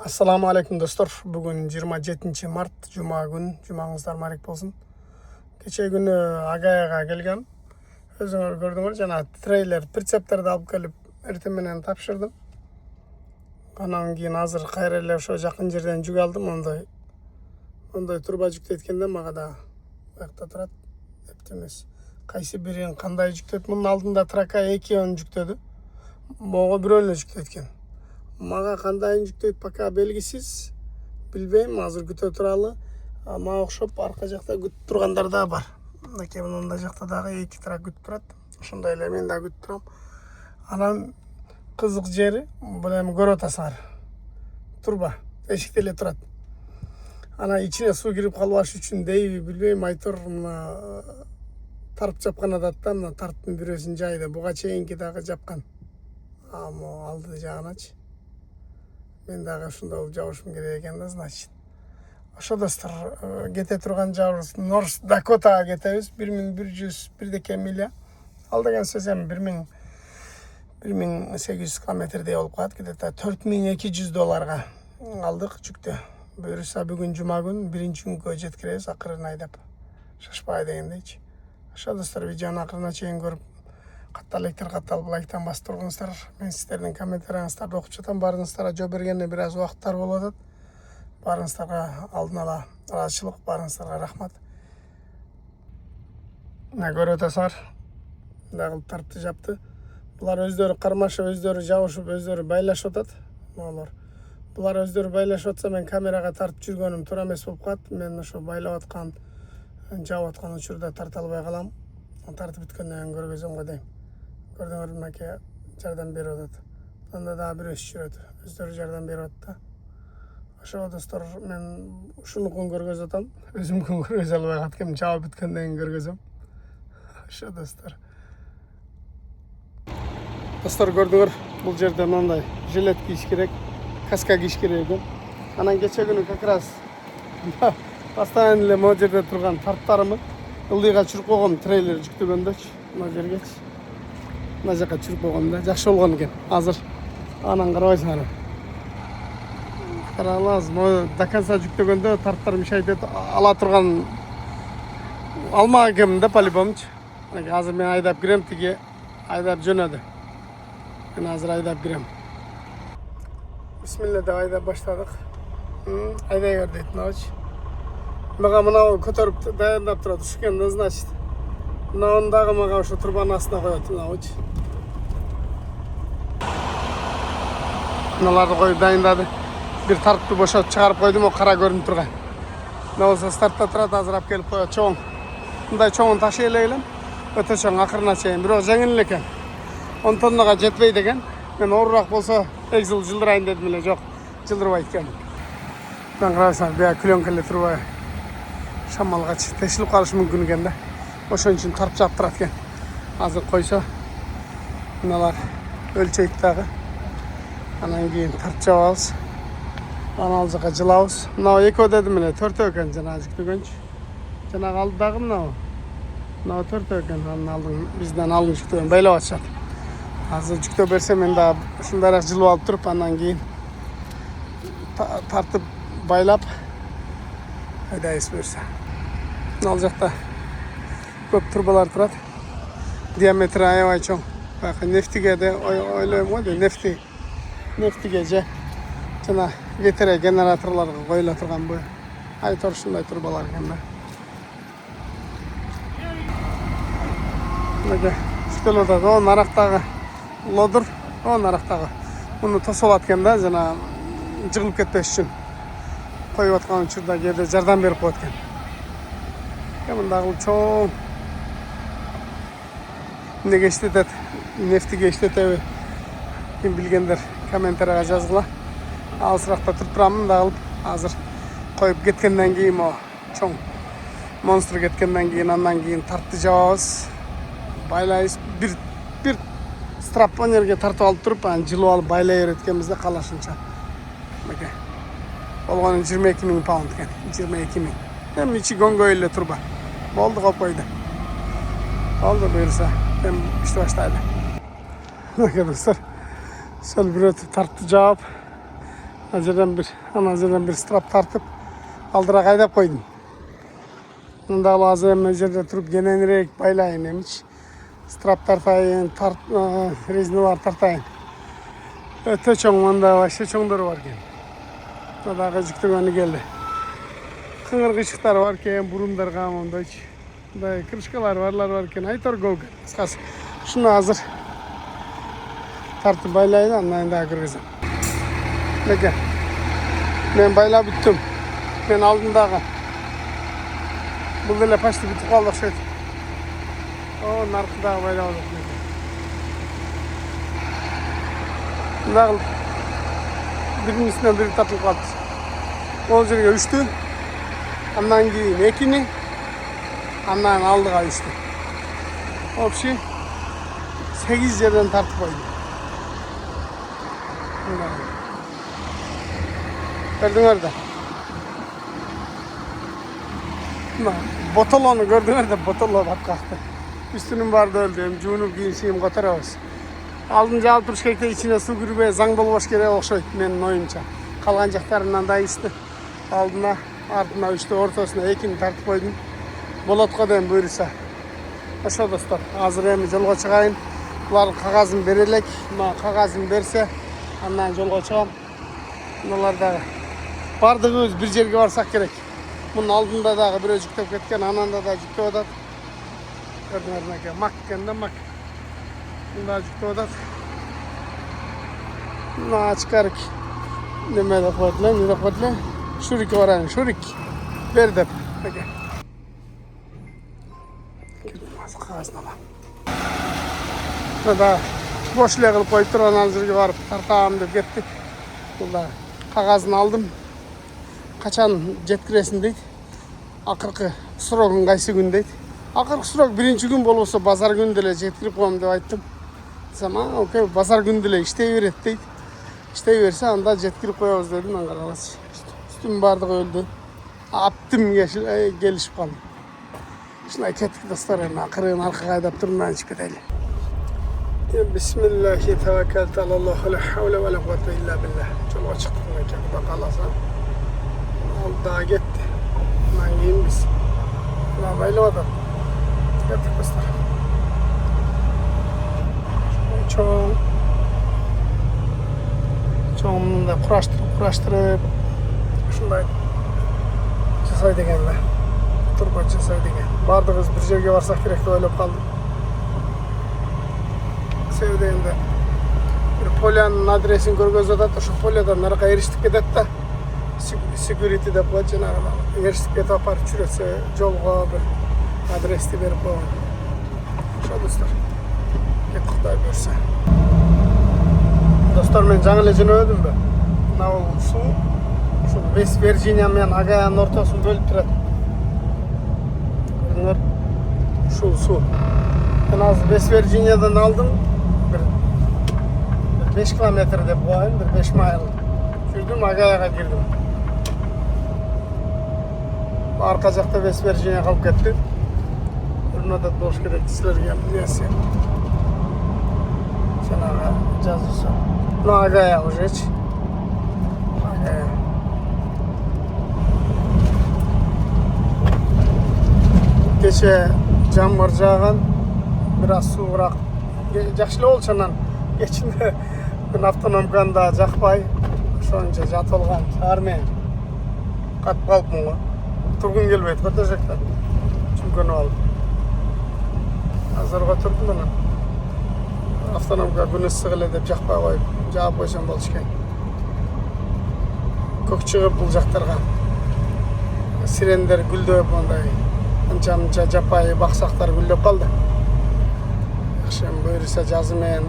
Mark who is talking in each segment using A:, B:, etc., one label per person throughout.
A: Assalamu alaikum dostlar. Bugün 27 mart Cuma gün. Cumаңыздар марек болсын. Кече күнү Агаяга келгем. Өзүңөр көрдүңөр, жана трейлер, прицептерди алып келип эртең менен тапшырдым. Анан кийин азыр кайра эле ошо жакын жерден жүк алдым. Ондай турба жүктөткөндө мага да буякта турат. Эптемес. Кайсы бирин кандай жүктөт? Мунун алдында трака 2 жүктөдү. Мого бирөөнү жүктөткөн. Мага кандай жүктөйт пока белгисиз. Билбейм, азыр күтө туралы. Мага окшоп арка жакта күтүп тургандар да бар. Мынакей мындай жакта дагы 2 трак күтүп турат. Ошондой эле мен да күтүп турам. Анан кызык жери, бул эми көрүп атасыңар. Турба эшикте эле турат. Анан ичине суу кирип калбаш үчүн дейби билбейм, айтор мына тарп жапкан адатта мына тарптын бирөөсүн жайды. Буга чейинки дагы жапкан. Алды жагыначы. Мен дагы ушундай жабышым керек экен да, значит. Ошо достор, кете турган жабырыбыз North Dakota'га кетебиз. 1101 миля. Ал деген сөз эми 1800 километрдей болуп калат. Где-то $4200 алдык жүктө. Буюрса бүгүн жума күн, биринчи күнгө жеткиребиз, акырын айдап. Шашпай дегендейчи. Ошо достор, видеону акырына чейин көрүп, катталып лайктан басып тургуңуздар. Мен сиздердин комментариңыздарды окуп жатам. Баарыңыздарга жол бергенине бир аз убакыттар болуп атат. Баарыңыздарга алдын ала ыраазычылык, баарыңыздарга рахмат. Мына көрүп атасыңар. Дагы тарпты жапты. Булар өздөрү кармашып, өздөрү жабышып, өздөрү байлашып атат. Булар өздөрү байлашып атса, мен камерага тартып жүргөнүм туура эмес болуп калат. Мен ошо байлап аткан, жабып аткан учурда тарта албай калам. Тартып бүткөндөн кийин көргөзөм го дейм. Көрдүңөр, мынакей жардам берип атат. Анда дагы бирөөсү жүрөт. Өздөрү жардам берип атат да. Ошо достор, мен ушунукун көргөзүп атам. Өзүмкүн көргөзө албай калдым, жабып бүткөндөн кийин көргөзөм. Ошо достор. Достор, көрдүңөр, бул жерде мындай жилет кийиш керек, каска кийиш керек экен. Анан кече күнү как раз постоянно эле могу жерде турган тарптарымы ылдыйга чүрүп койгом, трейлер жүктөгөндөчү. Мына жергечи. Мына жака чүрүп койгом да, жакшы болгон экен. Азыр анан карабайсыңар. Караңыз, могу до конца жүктөгөндө тарптар мешайт ала турган алмак экенмин да, по-любомчу. Азыр мен айдап кирем, тиги айдап жөнөдү. Мен азыр айдап кирем. Бисмилла деп айдап баштадык. Айдай бер дейт мынабычы. Мага мынау көтөрүп дайындап турат, ушкен да, значит. Мынауну дагы мага ошо турбанын астына коет, мынабычы. Мыналарды коюп дайындады. Бир тарпты бошотуп чыгарып койдум, о кара көрүнүп турган. Мына болсо стартта турат, азыр алып келип коет, чоң. Мындай чоңун ташый элек элем. Өтө чоң, акырына чейин. Бирок жеңил эле экен. 10 тоннага жетпейт экен. Мен оорураак болсо экзил жылдырайын дедим эле, жок, жылдырбайт экен. Мен карасам, бия клёнка эле турбай. Шамалга тешилип калышы мүмкүн экен да. Ошон үчүн тарп жаап турат экен. Азыр койсо, мыналар өлчөйт дагы. Анан кийин тарп жабабыз. Анан ал жака жылабыз. Мына экөө дедим эле, 4 экен жана жүктөгөнчү. Жанагы алдыдагы мына 4 экен. Анын алдын бизден алдын жүктөгөн байлап атышат. Азыр жүктөп берсе, мен да ушундайраак жылып алып туруп, андан кийин тартып байлап айдайбыз буюрса. Ал жакта көп турбалар турат. Диаметри аябай чоң. Бакы нефтиге де ойлойм го, нефтиге же жана ветер генераторлорго коюла турган бу. Айтор ушундай турбалар экен да. Мына жүктөлүп атат. О, нарактагы лодыр, о нарактагы. Муну тосуп алат экен да, жана жыгылып кетпеш үчүн. Коюп аткан учурда кээде жардам берип коет экен. Мындагы чоң. Эмнеге иштетет? Нефтиге иштетеби? Ким билгендер комментарийга жазгыла. Ал суракта туруп турамын да, азыр коюп кеткенден кийин о чоң монстр кеткенден кийин, андан кийин тартты жабабыз. Байлайбыз. Бир страпонерге тартып алып туруп, анан жылып алып байлай берет экенбиз да, калашынча. Мынакей. Болгону 22.000 паунд экен. 22.000. Эми ичи көңгөй эле турба. Болду, коюп койду. Болду буюрса, эми ишти баштайлы. Мынакей достор. Сол бирөө тартты жаап, Azerden bir strap tartıp aldıra kaydap koydum. Bunda lazım özerde durup genenirek baylayın emiş. Strap tartayın, rezinolar tartayın. Öte çoğunda başka çoğunları var ki. Daha gıcıktık önü geldi. Kıngır gıcıklar var ki, burunlar kamında hiç. Kırışkalar varken aytar golga. Kıskas. Şunu hazır. Tartıp baylayın anlayın daha kırgızım. Bakın. Ben bayla bittim. Ben aldım dağı. Bu böyle paştı bitip kaldık şey. O narkı dağı bayla olduk. Dağıl. Birinin üstünden biri tatlı kaldı. O üzerine üçtü. Ondan gideyim ekini. Ondan aldık üçtü. O bir şey 8 yerden tartıp koydum. Gördün orada. Botolonu gördün orada. Botolo bak kalktı. Üstünün vardı öldü. Cunup giyinşeyim kotaravuz. Aldınca alıp turşkekte içine su girip zang bolboş gerek okşaydı menin oyumça. Kalgan jaklarından da içti. Aldına, ardına üçtü, ortasına ekini tartıp koydum. Bolotqa deyim buyursa. Aşağı dostlar, hazır emi jolga çıkayın. Bular kagazın berelek, kagazın berse, ondan jolga çıkam. Bunlar da bardığımız bir yerge varsak gerek. Bunun aldığında da bir yüktep ketken, ananda da yüktep odat. Gördüğünüz gibi mak kende mak. Bunda yüktep odat. Buna çıkarık. Neme de koydular. Şurik var şurik. Ver de. Peki. Girmez kağızına lan. Burada boşluğa kılıp koyup duran hazırga varıp tartağım dep gitti. Burada kağızını aldım. Kaçan jetkiresin deydi. Akırkı srogun kaysı gün deydi. Akırkı srog birinci gün bolsa pazar günü dele jetkirip koyam dep ayttım. Zaman okey pazar günü dele işteyiveret deydi. İşteyiverse anda jetkirip koyabız dedim ben kalalas. Üstüm bardık öldü. Aptım gelişip kaldım. Şuna kettik dostlar, akırığın arka kaydap durumdan çık edelim. Bismillahi tevekkeltu alallah, la havle ve la kuvvete illa billah. Çoluğa çıktık mekanı bakalasa. Oldu daha gitti. Bundan giyin biz. Buna bayılmadan. Kettik dostlar. Çoğunluğunu da kuraştırıp şunday jasaydı ekenler. Turpa jasaydı eken. Bardığız bir yerge varsak gerek de öylep kaldım. Sevdiğinde bir polyanın adresini görgöz adat da şu polyadan naraka eriştik kedet da security de bu açın araba eriştik kedet apar çüretse jolga bir adresti berip koyun. Şo dostlar. Kettik Xuday buyursa. Dostlar men жаңы эле жөнөдүм бе? Мына суу ушул West Virginia менен Агаяның ортосун бөлүп турат. Көрдүңөр? Ушул суу. Мен азыр West Virginia'дан алдым. Bir 5 kilometre деп коеюн, bir 5 майл. Жүрдүм, Агаяга кирдим. Арка жакта West Virginia калып кетти. Урнада болуш керек силерге нерсе. Жанагы жазуусу. Ну, Агая уже. Агая. Кеше жамгыр жааган, бираз суураак. Жакшы эле болчу анан. Кечинде автономканда жакпай, ошончо жатып алган шаар менен катып калыпмын го. Тургум келбейт го тажакта. Чүмкөнүп алып. Азырга турдум анан. Автономка күн ысык эле деп жакпай коюп, жаап койсом болчу экен. Көк чыгып бул жактарга сирендер гүлдөп мындай анча-мынча жапайы баксактар гүлдөп калды. Жакшы буюрса жазы менен,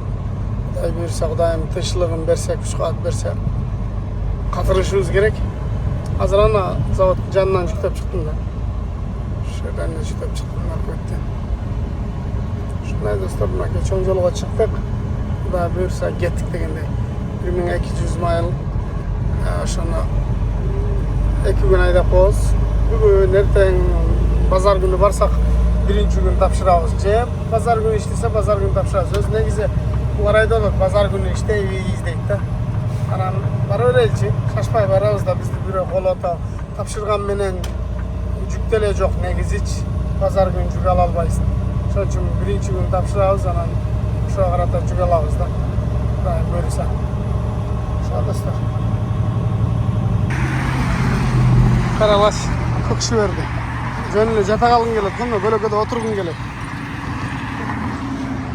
A: Кудай буюрса Кудайым тынччылыгын берсе, күч-кубат берсе, катырышыбыз керек. Азыр ана заводдун жанынан жүктөп чыктым да. Ошодан жүктөп чыктым маркеттен. Şunday dostlar, buna çoğun yolga çıktık. Kuday buyursa gittik degende 1200 mayl. Şunu 2 gün ayda qoz. Bugün erten pazar günü varsak birinci gün tapşırabız. Pazar günü işlese pazar günü tapşırabız. Öz negize bu arayda olur. Pazar günü işteyiz deydi da. Anam baraverelçi, şaşpay barabız da bizde bir kolota tapşırgan menen жүктеле жоқ негизи hiç pazar günü жүк ала албайсың. Ошон үчүн биринчи күнү тапшырабыз, анан ошого карата жүк алабыз да. Дайым буюрса. Ошо достор. Каралаш, көк киши берди. Жөн эле жата калгың келет, мына бөлөкөдө отургуң келет.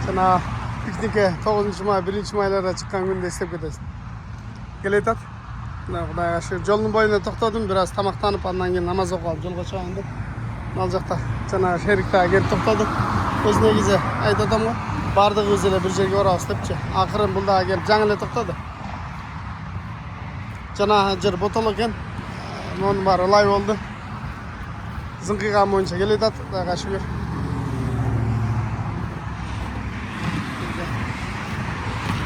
A: Жана пикникке 9 май, 1 майларда чыккан күндө эстеп кетесиң. Келет ат. Кудайга шүкүр. Жолдун боюнда токтодум, бир аз тамактанып, андан кийин намаз окуп алып жолго чыгам деп. Ал жакта жана шерикте келип токтоду. Өз негизи айтып атам го, бардыгыбыз эле бир жерге барабыз депчи. Акырын бул дагы келип жаңы эле токтоду. Жана жер ботоло экен. Монун баары ылай болду. Зыңкыйган боюнча келет ат, Кудайга шүкүр.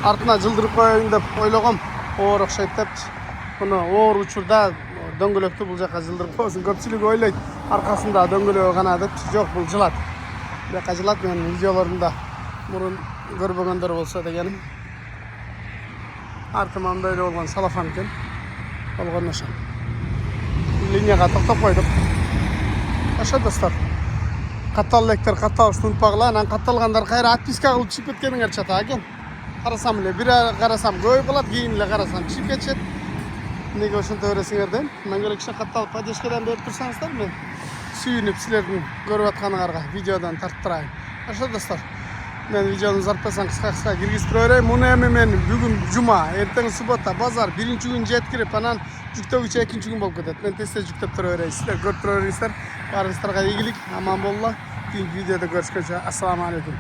A: Артына жылдырып коеюн деп ойлогом. Оор окшойт депчи. Bunu oğur uçurda döngülöktü bul jaka жылдырып koysun. Köpçülük oylayt. Arkasında döngülöğü gana dep. Yok bul жылат. Jaka жылат menin videolarımda burun görбөгөндөр bolsa degenim. Артыман öyle olgan salafan eken. Olgan oşa. Linyaga toktop koyduk. Oşa dostlar. Kattal lekter kattalышты unutpagıla. Anan kattalganдар kayra atpiska kılıp çip etkeniңер çata eken. Karasam ele bir karasam köy bolat, keyin ele karasam çip ketchet. Nega ошентип бересиңерден мангеле киши катталып поддержкадан берип турсаңыздар, мен сүйүнүп силердин көрүп атканыңарга видеодон тарттырайын. Ошо достор, мен видеону зарпасаң кыска киргизип берейин. Муну эми мен бүгүн жума, эртең суббота, базар, биринчи күн жеткирип, анан жүктөгүчө экинчи күн болуп кетет. Мен тез жүктөп тура берейин. Силер көрүп тура бериңиздер. Баарыңыздарга ийгилик, аман болула. Кийинки видеодо көрүшкөнчө, ассаламу алейкум.